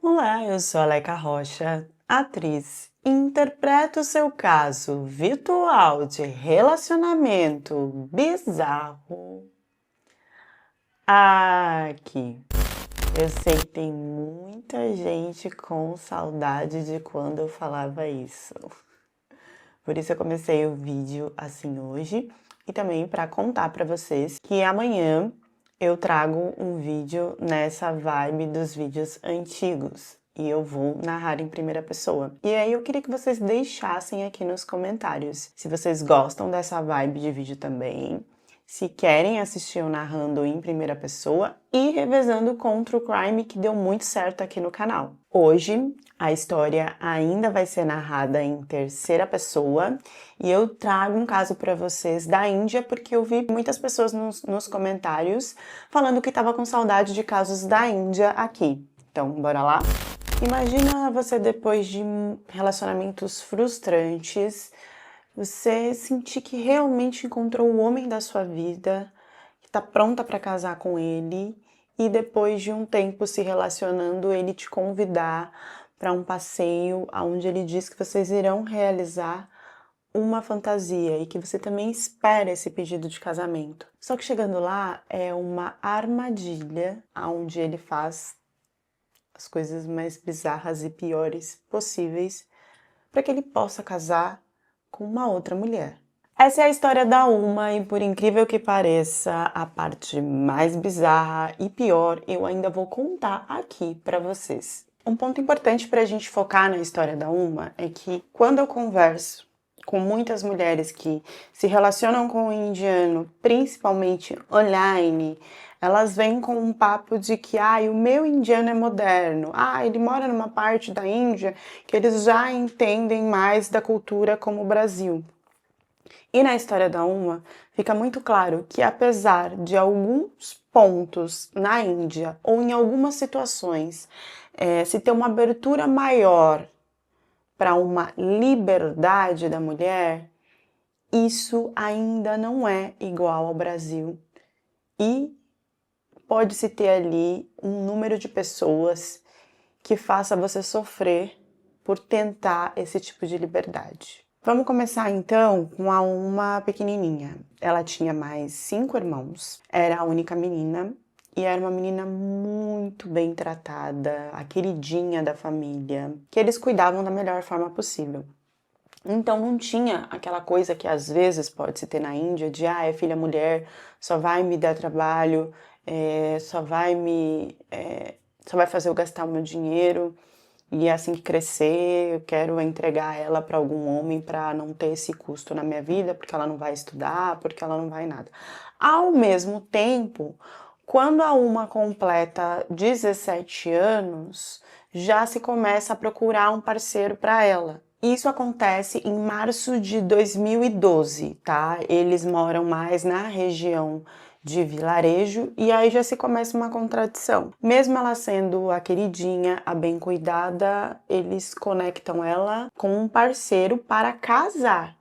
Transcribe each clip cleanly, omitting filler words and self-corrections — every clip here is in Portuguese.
Olá, eu sou a Laika Rocha, atriz. Interpreto o seu caso virtual de relacionamento bizarro aqui. Eu sei que tem muita gente com saudade de quando eu falava isso. Por isso eu comecei o vídeo assim hoje e também para contar para vocês que amanhã eu trago um vídeo nessa vibe dos vídeos antigos e eu vou narrar em primeira pessoa. E aí eu queria que vocês deixassem aqui nos comentários se vocês gostam dessa vibe de vídeo também, se querem assistir eu narrando em primeira pessoa e revezando com o True Crime que deu muito certo aqui no canal. Hoje a história ainda vai ser narrada em terceira pessoa e eu trago um caso para vocês da Índia porque eu vi muitas pessoas nos comentários falando que estava com saudade de casos da Índia aqui. Então, bora lá? Imagina você depois de relacionamentos frustrantes, você sentir que realmente encontrou o homem da sua vida, que está pronta para casar com ele, e depois de um tempo se relacionando, ele te convidar para um passeio onde ele diz que vocês irão realizar uma fantasia e que você também espera esse pedido de casamento. Só que chegando lá é uma armadilha onde ele faz as coisas mais bizarras e piores possíveis para que ele possa casar com uma outra mulher. Essa é a história da Uma e, por incrível que pareça, a parte mais bizarra e pior eu ainda vou contar aqui para vocês. Um ponto importante para a gente focar na história da Uma é que quando eu converso com muitas mulheres que se relacionam com o indiano, principalmente online, elas vêm com um papo de que o meu indiano é moderno, ele mora numa parte da Índia que eles já entendem mais da cultura como o Brasil. E na história da Uma, fica muito claro que apesar de alguns pontos na Índia ou em algumas situações se ter uma abertura maior para uma liberdade da mulher, isso ainda não é igual ao Brasil. E pode-se ter ali um número de pessoas que faça você sofrer por tentar esse tipo de liberdade. Vamos começar então com a Uma pequenininha. Ela tinha mais 5 irmãos, era a única menina e era uma menina muito bem tratada, a queridinha da família, que eles cuidavam da melhor forma possível. Então não tinha aquela coisa que às vezes pode se ter na Índia de é filha mulher, só vai me dar trabalho, só vai fazer eu gastar o meu dinheiro e é assim que crescer eu quero entregar ela para algum homem para não ter esse custo na minha vida, porque ela não vai estudar, porque ela não vai nada. Ao mesmo tempo, quando a Uma completa 17 anos, já se começa a procurar um parceiro para ela. Isso acontece em março de 2012, tá? Eles moram mais na região de Vilarejo e aí já se começa uma contradição. Mesmo ela sendo a queridinha, a bem cuidada, eles conectam ela com um parceiro para casar,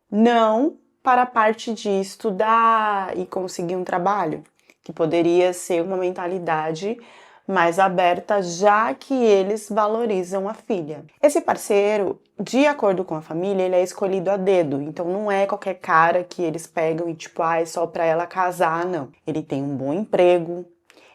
não para a parte de estudar e conseguir um trabalho, que poderia ser uma mentalidade mais aberta, já que eles valorizam a filha. Esse parceiro, de acordo com a família, ele é escolhido a dedo, então não é qualquer cara que eles pegam e tipo, é só para ela casar, não. Ele tem um bom emprego,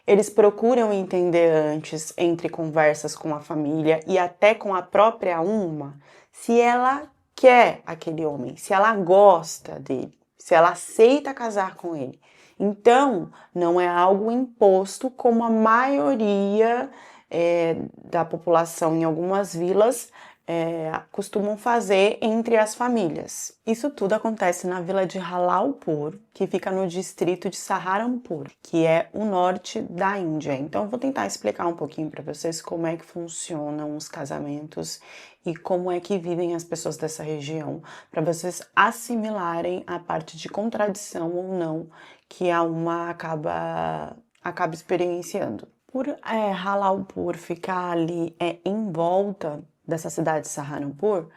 eles procuram entender antes, entre conversas com a família e até com a própria Uma, se ela quer aquele homem, se ela gosta dele, se ela aceita casar com ele. Então, não é algo imposto como a maioria da população em algumas vilas costumam fazer entre as famílias. Isso tudo acontece na vila de Halalpur, que fica no distrito de Saharanpur, que é o norte da Índia. Então eu vou tentar explicar um pouquinho para vocês como é que funcionam os casamentos e como é que vivem as pessoas dessa região, para vocês assimilarem a parte de contradição ou não que a Uma acaba experienciando. Por Halalpur ficar ali em volta dessa cidade de Saharanpur,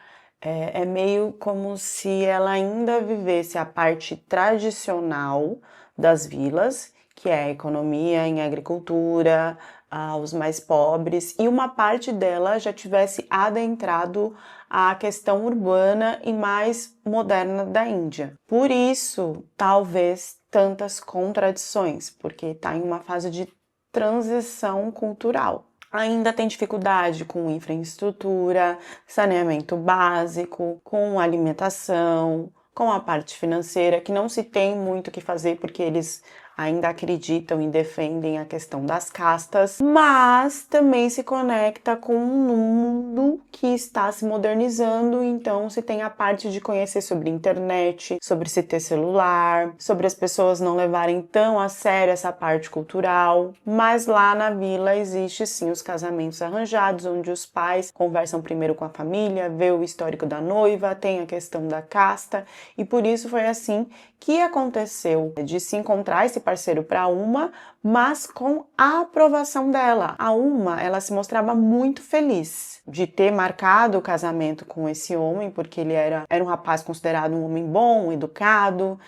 é meio como se ela ainda vivesse a parte tradicional das vilas, que é a economia em agricultura, aos mais pobres, e uma parte dela já tivesse adentrado à questão urbana e mais moderna da Índia. Por isso, talvez tantas contradições, porque está em uma fase de transição cultural. Ainda tem dificuldade com infraestrutura, saneamento básico, com alimentação, com a parte financeira, que não se tem muito o que fazer porque eles ainda acreditam e defendem a questão das castas, mas também se conecta com um mundo que está se modernizando, então se tem a parte de conhecer sobre internet, sobre se ter celular, sobre as pessoas não levarem tão a sério essa parte cultural, mas lá na vila existe sim os casamentos arranjados, onde os pais conversam primeiro com a família, vê o histórico da noiva, tem a questão da casta, e por isso foi assim que aconteceu de se encontrar esse parceiro para Uma, mas com a aprovação dela. A Uma, ela se mostrava muito feliz de ter marcado o casamento com esse homem, porque ele era um rapaz considerado um homem bom, educado,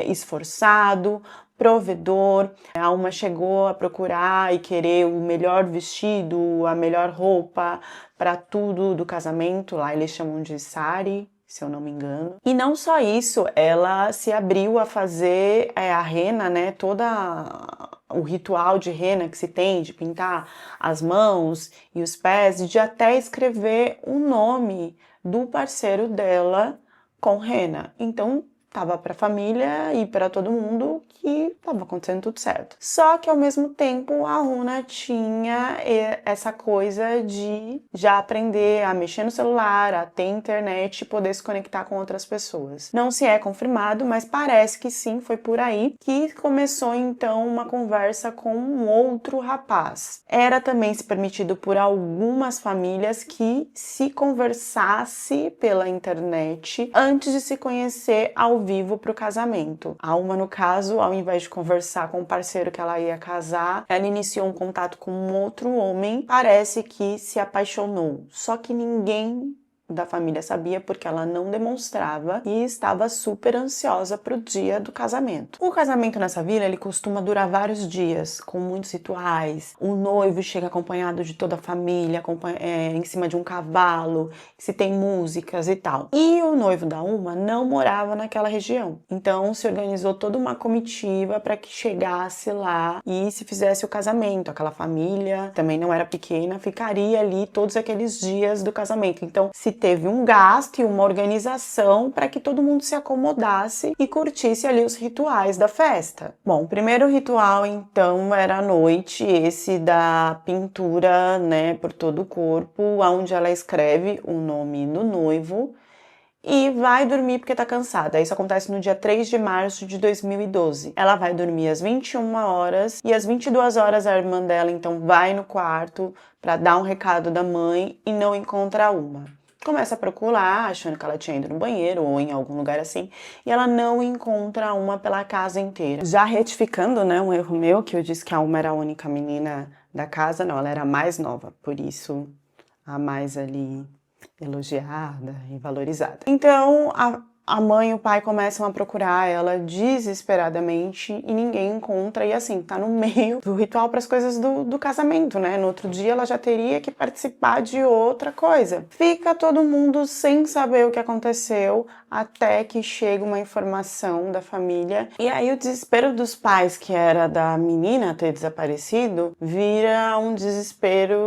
esforçado, provedor. A Uma chegou a procurar e querer o melhor vestido, a melhor roupa para tudo do casamento. Lá eles chamam de sari, se eu não me engano. E não só isso, ela se abriu a fazer a rena, né, toda o ritual de rena que se tem, de pintar as mãos e os pés, de até escrever o nome do parceiro dela com rena. Então, tava para a família e para todo mundo que estava acontecendo tudo certo. Só que ao mesmo tempo a Runa tinha essa coisa de já aprender a mexer no celular, a ter internet e poder se conectar com outras pessoas. Não se é confirmado, mas parece que sim, foi por aí que começou então uma conversa com um outro rapaz. Era também se permitido por algumas famílias que se conversasse pela internet antes de se conhecer ao vivo para o casamento. A Uma, no caso, ao invés de conversar com o parceiro que ela ia casar, ela iniciou um contato com um outro homem, parece que se apaixonou. Só que ninguém da família sabia porque ela não demonstrava e estava super ansiosa para o dia do casamento. O casamento nessa vila, ele costuma durar vários dias, com muitos rituais. O noivo chega acompanhado de toda a família, em cima de um cavalo, se tem músicas e tal. E o noivo da Uma não morava naquela região. Então se organizou toda uma comitiva para que chegasse lá e se fizesse o casamento. Aquela família também não era pequena, ficaria ali todos aqueles dias do casamento. Então se teve um gasto e uma organização para que todo mundo se acomodasse e curtisse ali os rituais da festa. Bom, o primeiro ritual então era à noite, esse da pintura, né, por todo o corpo, onde ela escreve o nome do noivo e vai dormir porque tá cansada. Isso acontece no dia 3 de março de 2012. Ela vai dormir às 21 horas e às 22 horas a irmã dela então vai no quarto para dar um recado da mãe e não encontra Uma. Começa a procurar, achando que ela tinha ido no banheiro ou em algum lugar assim, e ela não encontra Uma pela casa inteira. Já retificando, né, um erro meu, que eu disse que a Uma era a única menina da casa, não, ela era a mais nova, por isso a mais ali elogiada e valorizada. Então, a mãe e o pai começam a procurar ela desesperadamente e ninguém encontra. E assim, tá no meio do ritual para as coisas do casamento, né? No outro dia ela já teria que participar de outra coisa. Fica todo mundo sem saber o que aconteceu até que chega uma informação da família. E aí o desespero dos pais, que era da menina ter desaparecido, vira um desespero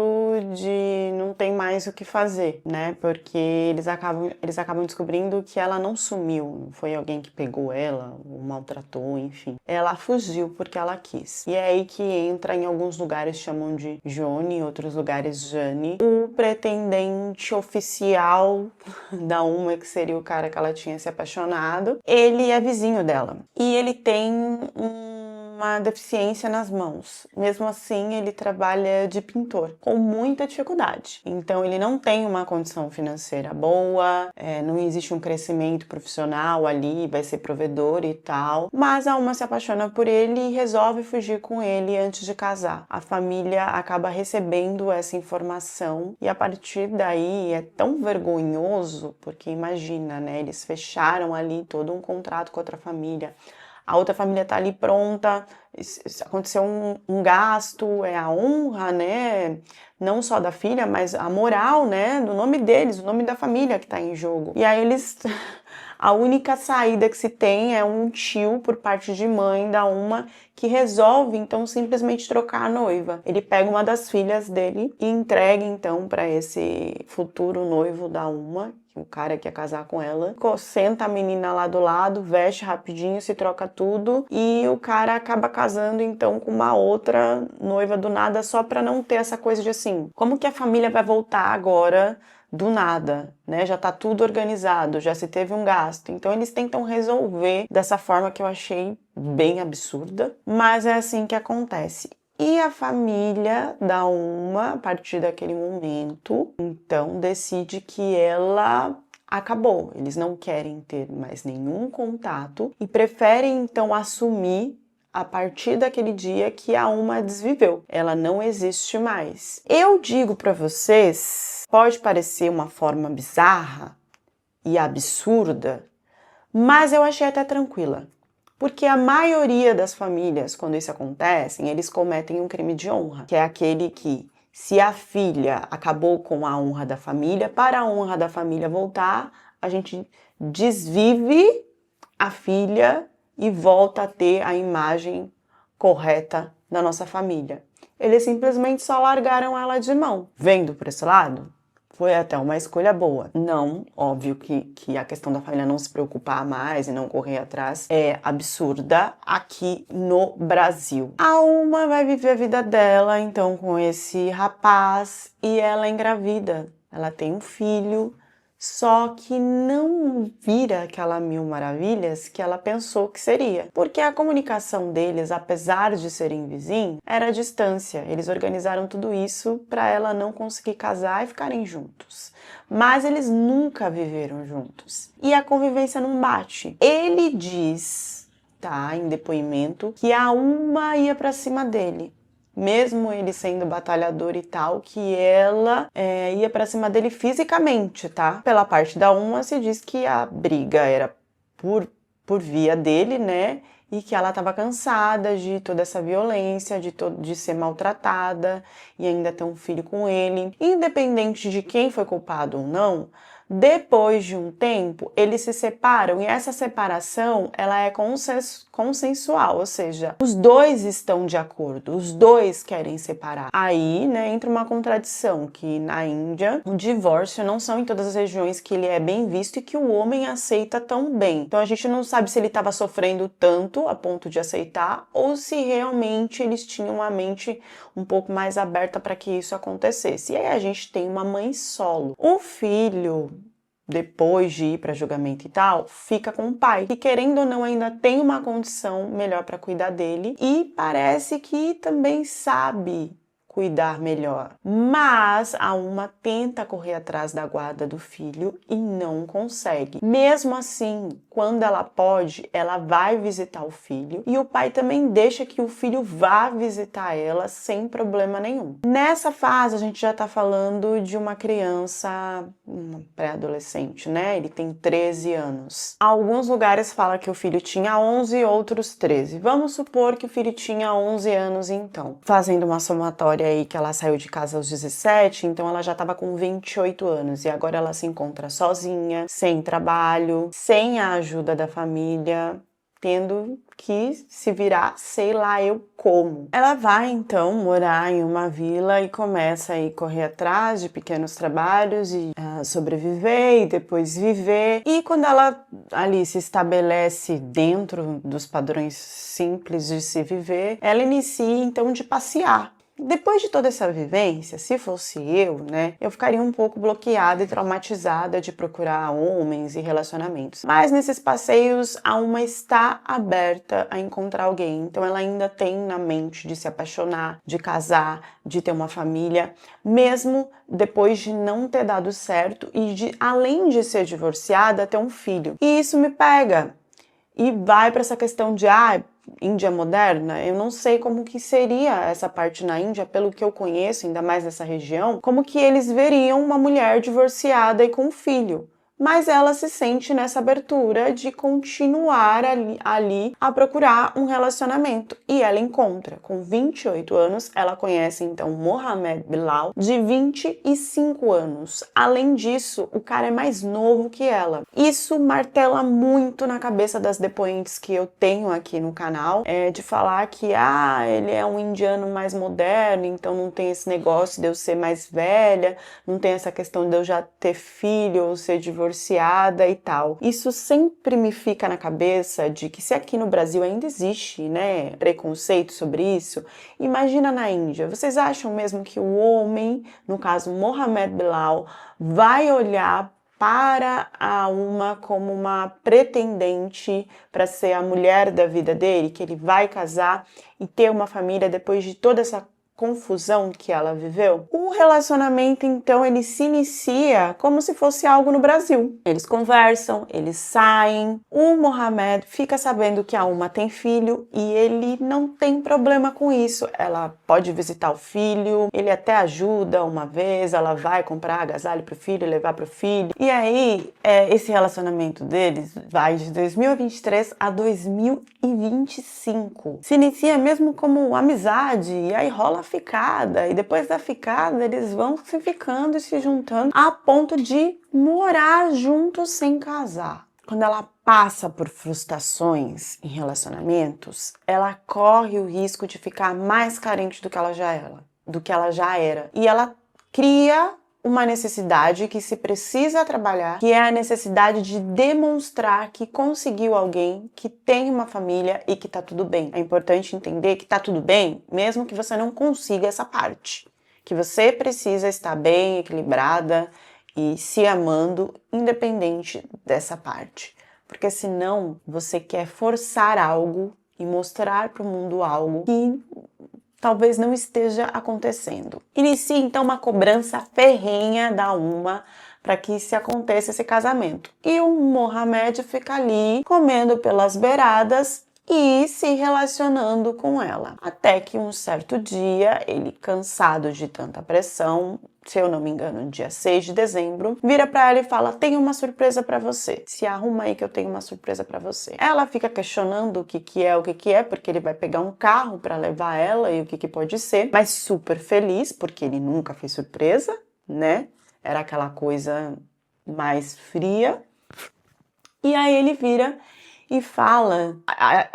de não tem mais o que fazer, né? Porque eles acabam descobrindo que ela não sumiu, não foi alguém que pegou ela, ou maltratou, enfim. Ela fugiu porque ela quis. E é aí que entra, em alguns lugares chamam de Johnny, em outros lugares Jane, o pretendente oficial da Uma, que seria o cara que ela tinha se apaixonado. Ele é vizinho dela e ele tem uma deficiência nas mãos. Mesmo assim, ele trabalha de pintor, com muita dificuldade. Então, ele não tem uma condição financeira boa, não existe um crescimento profissional ali, vai ser provedor e tal. Mas a Uma se apaixona por ele e resolve fugir com ele antes de casar. A família acaba recebendo essa informação e a partir daí é tão vergonhoso, porque imagina, né? Eles fecharam ali todo um contrato com outra família. a outra família tá ali pronta, aconteceu um gasto, é a honra, né? Não só da filha, mas a moral, né? Do nome deles, o nome da família que tá em jogo. E aí eles... A única saída que se tem é um tio por parte de mãe da uma que resolve então simplesmente trocar a noiva. Ele pega uma das filhas dele e entrega então para esse futuro noivo da uma, o cara que ia casar com ela. Senta a menina lá do lado, veste rapidinho, se troca tudo e o cara acaba casando então com uma outra noiva do nada só para não ter essa coisa de assim, como que a família vai voltar agora do nada, né? Já tá tudo organizado, já se teve um gasto. Então eles tentam resolver dessa forma que eu achei bem absurda, mas é assim que acontece. E a família da uma, a partir daquele momento, então decide que ela acabou. Eles não querem ter mais nenhum contato e preferem então assumir a partir daquele dia que a uma desviveu. Ela não existe mais. Eu digo para vocês, pode parecer uma forma bizarra e absurda, mas eu achei até tranquila. Porque a maioria das famílias, quando isso acontece, eles cometem um crime de honra, que é aquele que, se a filha acabou com a honra da família, para a honra da família voltar, a gente desvive a filha e volta a ter a imagem correta da nossa família. Eles simplesmente só largaram ela de mão. Vendo por esse lado, foi até uma escolha boa. Não, óbvio que a questão da família não se preocupar mais e não correr atrás é absurda aqui no Brasil. A uma vai viver a vida dela, então, com esse rapaz e ela engravida. Ela tem um filho, só que não vira aquela mil maravilhas que ela pensou que seria. Porque a comunicação deles, apesar de serem vizinhos, era a distância. Eles organizaram tudo isso para ela não conseguir casar e ficarem juntos. Mas eles nunca viveram juntos. E a convivência não bate. Ele diz, tá, em depoimento, que a uma ia para cima dele. Mesmo ele sendo batalhador e tal, que ela ia pra cima dele fisicamente, tá? Pela parte da uma, se diz que a briga era por via dele, né? E que ela estava cansada de toda essa violência, de ser maltratada e ainda ter um filho com ele. Independente de quem foi culpado ou não, depois de um tempo, eles se separam e essa separação, ela é consensual, ou seja, os dois estão de acordo, os dois querem separar. Aí, né, entra uma contradição, que na Índia, o divórcio não são em todas as regiões que ele é bem visto e que o homem aceita tão bem. Então a gente não sabe se ele estava sofrendo tanto a ponto de aceitar ou se realmente eles tinham a mente um pouco mais aberta para que isso acontecesse. E aí a gente tem uma mãe solo. O filho, depois de ir para julgamento e tal, fica com o pai, que querendo ou não ainda tem uma condição melhor para cuidar dele e parece que também sabe cuidar melhor. Mas a uma tenta correr atrás da guarda do filho e não consegue. Mesmo assim, quando ela pode, ela vai visitar o filho e o pai também deixa que o filho vá visitar ela sem problema nenhum. Nessa fase, a gente já tá falando de uma criança, uma pré-adolescente, né? Ele tem 13 anos. Alguns lugares falam que o filho tinha 11, outros 13. Vamos supor que o filho tinha 11 anos então. Fazendo uma somatória aí que ela saiu de casa aos 17, então ela já estava com 28 anos e agora ela se encontra sozinha, sem trabalho, sem a ajuda da família, tendo que se virar, sei lá eu como. Ela vai então morar em uma vila e começa a correr atrás de pequenos trabalhos e sobreviver e depois viver. E quando ela ali se estabelece dentro dos padrões simples de se viver, ela inicia então de passear. Depois de toda essa vivência, se fosse eu, né, eu ficaria um pouco bloqueada e traumatizada de procurar homens e relacionamentos. Mas nesses passeios, a uma está aberta a encontrar alguém. Então ela ainda tem na mente de se apaixonar, de casar, de ter uma família, mesmo depois de não ter dado certo e de, além de ser divorciada, ter um filho. E isso me pega. E vai para essa questão de, Índia moderna, eu não sei como que seria essa parte na Índia, pelo que eu conheço, ainda mais nessa região, como que eles veriam uma mulher divorciada e com um filho. mas ela se sente nessa abertura de continuar ali a procurar um relacionamento. E ela encontra. Com 28 anos, ela conhece então Mohamed Bilal, de 25 anos. Além disso, o cara é mais novo que ela. Isso martela muito na cabeça das depoentes que eu tenho aqui no canal, de falar que ele é um indiano mais moderno, então não tem esse negócio de eu ser mais velha, não tem essa questão de eu já ter filho ou ser divorciada e tal. Isso sempre me fica na cabeça de que se aqui no Brasil ainda existe, né, preconceito sobre isso, imagina na Índia. Vocês acham mesmo que o homem, no caso Mohamed Bilal, vai olhar para a Uma como uma pretendente para ser a mulher da vida dele, que ele vai casar e ter uma família depois de toda essa confusão que ela viveu? O relacionamento, então, ele se inicia como se fosse algo no Brasil. Eles conversam, eles saem, o Mohamed fica sabendo que a Uma tem filho e ele não tem problema com isso. Ela pode visitar o filho, ele até ajuda uma vez, ela vai comprar agasalho pro filho, levar pro filho. E aí, esse relacionamento deles vai de 2023 a 2025. Se inicia mesmo como amizade, e aí rola ficada, e depois da ficada eles vão se ficando e se juntando a ponto de morar juntos sem casar. Quando ela passa por frustrações em relacionamentos, ela corre o risco de ficar mais carente do que ela já era. E ela cria uma necessidade que se precisa trabalhar, que é a necessidade de demonstrar que conseguiu alguém, que tem uma família e que tá tudo bem. É importante entender que tá tudo bem, mesmo que você não consiga essa parte. Que você precisa estar bem, equilibrada e se amando, independente dessa parte. Porque senão você quer forçar algo e mostrar para o mundo algo que talvez não esteja acontecendo. Inicia então uma cobrança ferrenha da Uma para que se aconteça esse casamento. E o Mohamed fica ali comendo pelas beiradas e se relacionando com ela. Até que um certo dia, ele, cansado de tanta pressão, se eu não me engano, dia 6 de dezembro, vira pra ela e fala: tenho uma surpresa pra você. Se arruma aí que eu tenho uma surpresa pra você. Ela fica questionando o que é, porque ele vai pegar um carro pra levar ela e o que pode ser, mas super feliz, porque ele nunca fez surpresa, né? Era aquela coisa mais fria. E aí ele vira e fala,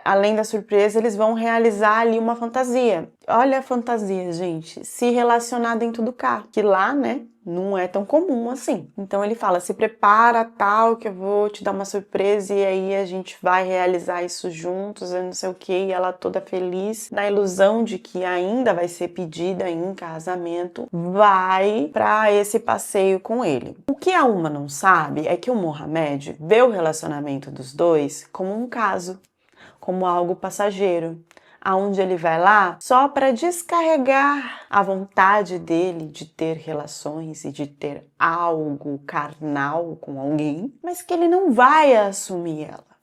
além da surpresa, eles vão realizar ali uma fantasia. Olha a fantasia, gente, se relacionar dentro do carro, que lá, né, não é tão comum assim. Então ele fala: se prepara, tal, que eu vou te dar uma surpresa e aí a gente vai realizar isso juntos, eu não sei o que, e ela toda feliz, na ilusão de que ainda vai ser pedida em casamento, vai para esse passeio com ele. O que a Uma não sabe é que o Mohamed vê o relacionamento dos dois como um caso, como algo passageiro, aonde ele vai lá só para descarregar a vontade dele de ter relações e de ter algo carnal com alguém, mas que ele não vai assumir ela.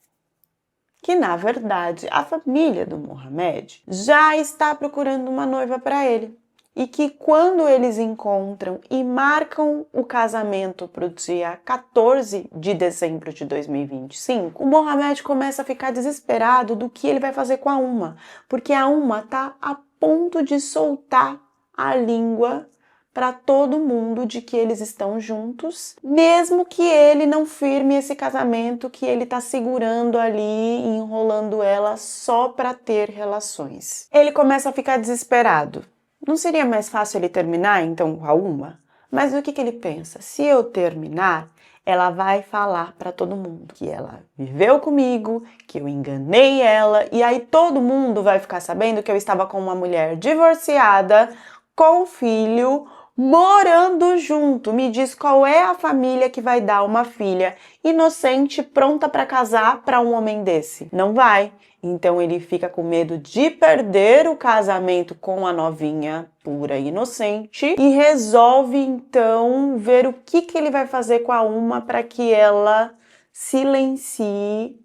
Que, na verdade, a família do Mohamed já está procurando uma noiva para ele. E que quando eles encontram e marcam o casamento para o dia 14 de dezembro de 2025, o Mohamed começa a ficar desesperado do que ele vai fazer com a Uma, porque a Uma está a ponto de soltar a língua para todo mundo de que eles estão juntos, mesmo que ele não firme esse casamento que ele está segurando ali e enrolando ela só para ter relações. Ele começa a ficar desesperado. Não seria mais fácil ele terminar, então, com a Uma? Mas o que ele pensa? Se eu terminar, ela vai falar para todo mundo que ela viveu comigo, que eu enganei ela, e aí todo mundo vai ficar sabendo que eu estava com uma mulher divorciada, com filho, morando junto. Me diz qual é a família que vai dar uma filha inocente, pronta para casar para um homem desse? Não vai. Então ele fica com medo de perder o casamento com a novinha pura e inocente e resolve então ver o que ele vai fazer com a Uma para que ela silencie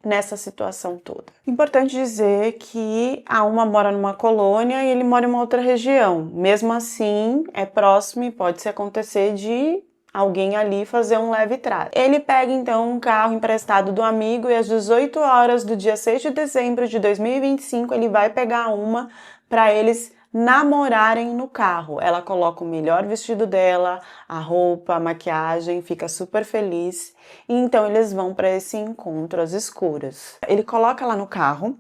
nessa situação toda. Importante dizer que a Uma mora numa colônia e ele mora em uma outra região. Mesmo assim, é próximo e pode se acontecer de alguém ali fazer um leve trás. Ele pega então um carro emprestado do amigo e às 18 horas do dia 6 de dezembro de 2025 ele vai pegar uma para eles namorarem no carro. Ela coloca o melhor vestido dela, a roupa, a maquiagem, fica super feliz. E então eles vão para esse encontro às escuras. Ele coloca ela no carro.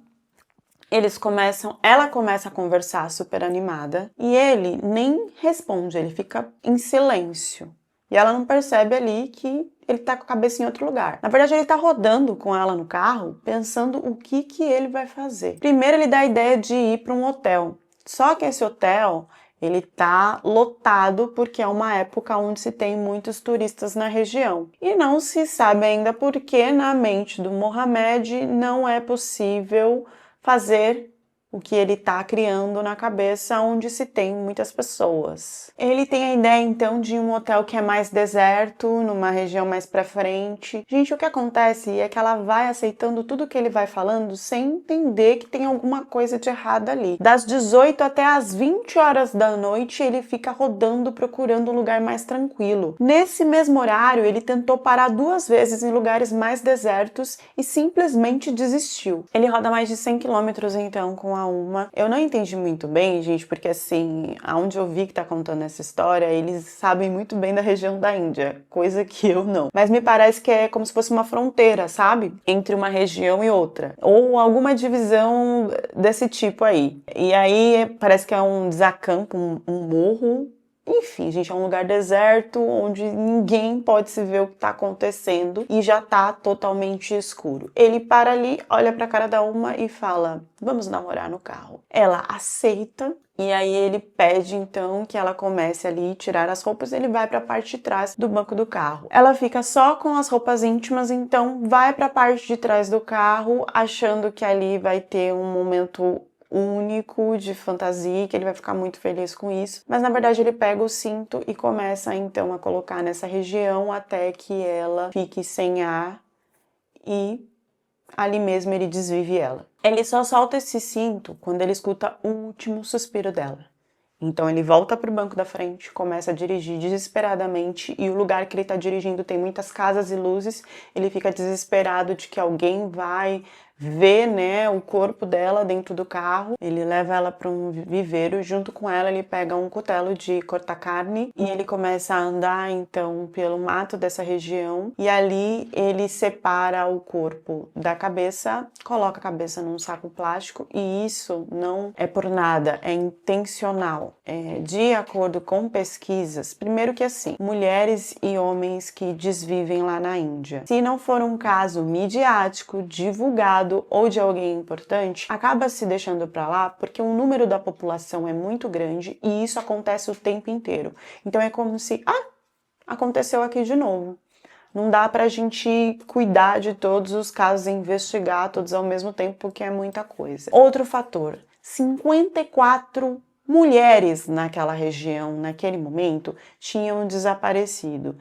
Ela começa a conversar super animada e ele nem responde, ele fica em silêncio. E ela não percebe ali que ele tá com a cabeça em outro lugar. Na verdade, ele tá rodando com ela no carro, pensando o que ele vai fazer. Primeiro, ele dá a ideia de ir para um hotel. Só que esse hotel, ele tá lotado porque é uma época onde se tem muitos turistas na região. E não se sabe ainda por que na mente do Mohamed não é possível fazer o que ele está criando na cabeça onde se tem muitas pessoas. Ele tem a ideia então de um hotel que é mais deserto, numa região mais pra frente. Gente, o que acontece é que ela vai aceitando tudo que ele vai falando sem entender que tem alguma coisa de errado ali. Das 18 até as 20 horas da noite ele fica rodando procurando um lugar mais tranquilo. Nesse mesmo horário ele tentou parar 2 vezes em lugares mais desertos e simplesmente desistiu. Ele roda mais de 100 quilômetros então com a Uma. Eu não entendi muito bem, gente, porque assim, aonde eu vi que tá contando essa história, eles sabem muito bem da região da Índia, coisa que eu não. Mas me parece que é como se fosse uma fronteira, sabe? Entre uma região e outra. Ou alguma divisão desse tipo aí. E aí parece que é um desacampo, um morro. Enfim, gente, é um lugar deserto onde ninguém pode se ver o que tá acontecendo e já tá totalmente escuro. Ele para ali, olha pra cara da Uma e fala: vamos namorar no carro. Ela aceita e aí ele pede então que ela comece ali a tirar as roupas, ele vai pra parte de trás do banco do carro. Ela fica só com as roupas íntimas, então vai pra parte de trás do carro, achando que ali vai ter um momento único de fantasia, que ele vai ficar muito feliz com isso, mas na verdade ele pega o cinto e começa então a colocar nessa região até que ela fique sem ar e ali mesmo ele desvive ela. Ele só solta esse cinto quando ele escuta o último suspiro dela. Então ele volta para o banco da frente, começa a dirigir desesperadamente e o lugar que ele está dirigindo tem muitas casas e luzes. Ele fica desesperado de que alguém vai ver, né, o corpo dela dentro do carro. Ele leva ela para um viveiro, junto com ela ele pega um cutelo de cortar carne e ele começa a andar então pelo mato dessa região e ali ele separa o corpo da cabeça, coloca a cabeça num saco plástico e isso não é por nada, é intencional. De acordo com pesquisas, primeiro que assim, mulheres e homens que desvivem lá na Índia, se não for um caso midiático, divulgado ou de alguém importante, acaba se deixando para lá porque o número da população é muito grande e isso acontece o tempo inteiro. Então é como se, aconteceu aqui de novo. Não dá pra gente cuidar de todos os casos e investigar todos ao mesmo tempo porque é muita coisa. Outro fator, 54 mulheres naquela região, naquele momento, tinham desaparecido.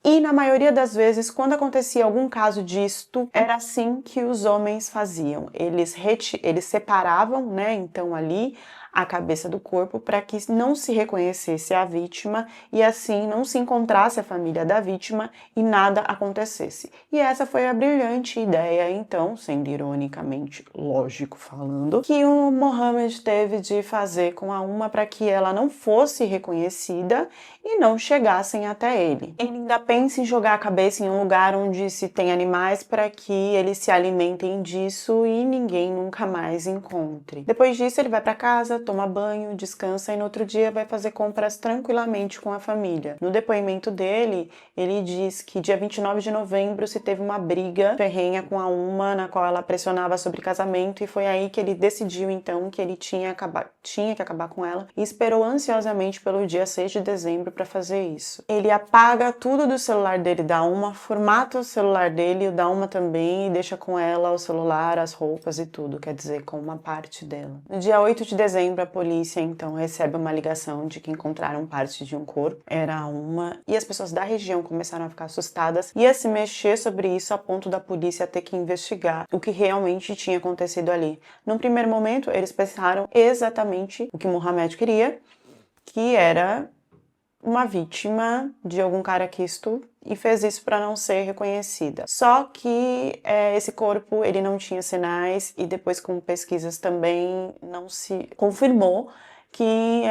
E na maioria das vezes, quando acontecia algum caso disto, era assim que os homens faziam. Eles separavam, né, então ali a cabeça do corpo para que não se reconhecesse a vítima e assim não se encontrasse a família da vítima e nada acontecesse. E essa foi a brilhante ideia, então, sendo ironicamente lógico falando, que o Mohammed teve de fazer com a Uma para que ela não fosse reconhecida e não chegassem até ele. Ele ainda pensa em jogar a cabeça em um lugar onde se tem animais para que eles se alimentem disso e ninguém nunca mais encontre. Depois disso, ele vai para casa, toma banho, descansa e no outro dia vai fazer compras tranquilamente com a família. No depoimento dele, ele diz que dia 29 de novembro se teve uma briga ferrenha com a Uma, na qual ela pressionava sobre casamento e foi aí que ele decidiu então que ele tinha que acabar com ela e esperou ansiosamente pelo dia 6 de dezembro para fazer isso. Ele apaga tudo do celular dele da Uma, formata o celular dele e o da Uma também e deixa com ela o celular, as roupas e tudo, quer dizer, com uma parte dela. No dia 8 de dezembro, a polícia então recebe uma ligação de que encontraram parte de um corpo, era a Uma, e as pessoas da região começaram a ficar assustadas e a se mexer sobre isso a ponto da polícia ter que investigar o que realmente tinha acontecido ali. Num primeiro momento, eles pensaram exatamente o que Mohammed queria, que era uma vítima de algum caraquisto e fez isso para não ser reconhecida. Só que esse corpo ele não tinha sinais e depois com pesquisas também não se confirmou que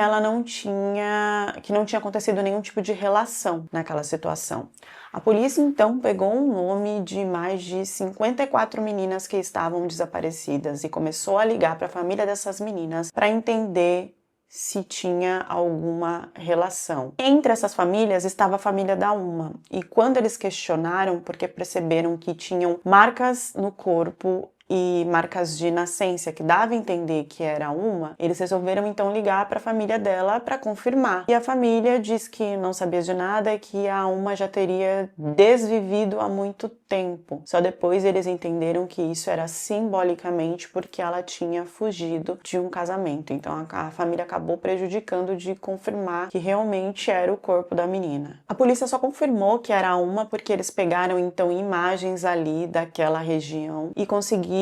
que não tinha acontecido nenhum tipo de relação naquela situação. A polícia então pegou um nome de mais de 54 meninas que estavam desaparecidas e começou a ligar para a família dessas meninas para entender se tinha alguma relação. Entre essas famílias estava a família da Uma, e quando eles questionaram, porque perceberam que tinham marcas no corpo e marcas de nascença que dava a entender que era uma, eles resolveram então ligar para a família dela para confirmar. E a família diz que não sabia de nada, que a Uma já teria desvivido há muito tempo. Só depois eles entenderam que isso era simbolicamente porque ela tinha fugido de um casamento. Então a família acabou prejudicando de confirmar que realmente era o corpo da menina. A polícia só confirmou que era uma porque eles pegaram então imagens ali daquela região e conseguiram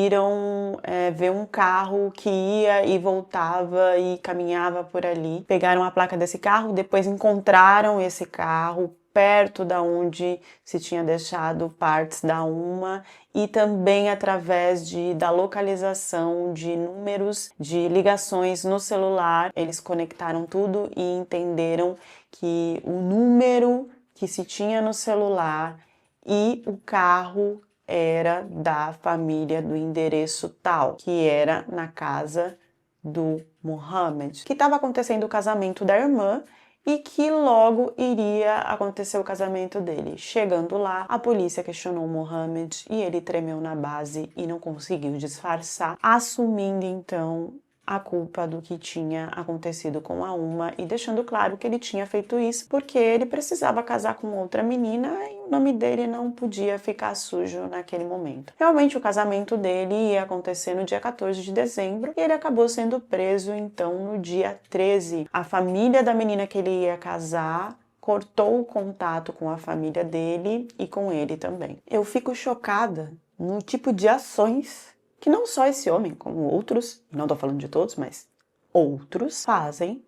ver um carro que ia e voltava e caminhava por ali. Pegaram a placa desse carro, depois encontraram esse carro perto da onde se tinha deixado partes da Uma e também através da localização de números de ligações no celular. Eles conectaram tudo e entenderam que o número que se tinha no celular e o carro era da família do endereço tal, que era na casa do Mohammed, que estava acontecendo o casamento da irmã e que logo iria acontecer o casamento dele. Chegando lá, a polícia questionou o Mohammed e ele tremeu na base e não conseguiu disfarçar, assumindo então a culpa do que tinha acontecido com a Uma e deixando claro que ele tinha feito isso porque ele precisava casar com outra menina e o nome dele não podia ficar sujo naquele momento. Realmente o casamento dele ia acontecer no dia 14 de dezembro e ele acabou sendo preso então no dia 13. A família da menina que ele ia casar cortou o contato com a família dele e com ele também. Eu fico chocada no tipo de ações que não só esse homem, como outros, não tô falando de todos, mas outros fazem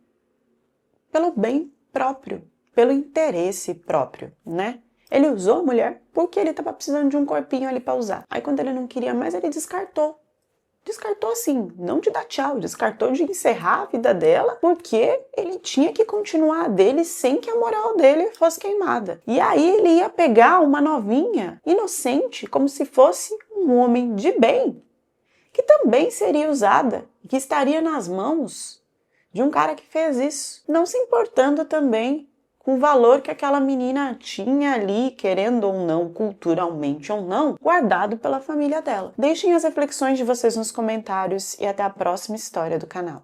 pelo bem próprio, pelo interesse próprio, né? Ele usou a mulher porque ele tava precisando de um corpinho ali pra usar. Aí quando ele não queria mais, ele descartou. Descartou assim, não de dar tchau, descartou de encerrar a vida dela porque ele tinha que continuar a dele sem que a moral dele fosse queimada. E aí ele ia pegar uma novinha, inocente, como se fosse um homem de bem, que também seria usada e que estaria nas mãos de um cara que fez isso, não se importando também com o valor que aquela menina tinha ali, querendo ou não, culturalmente ou não, guardado pela família dela. Deixem as reflexões de vocês nos comentários e até a próxima história do canal.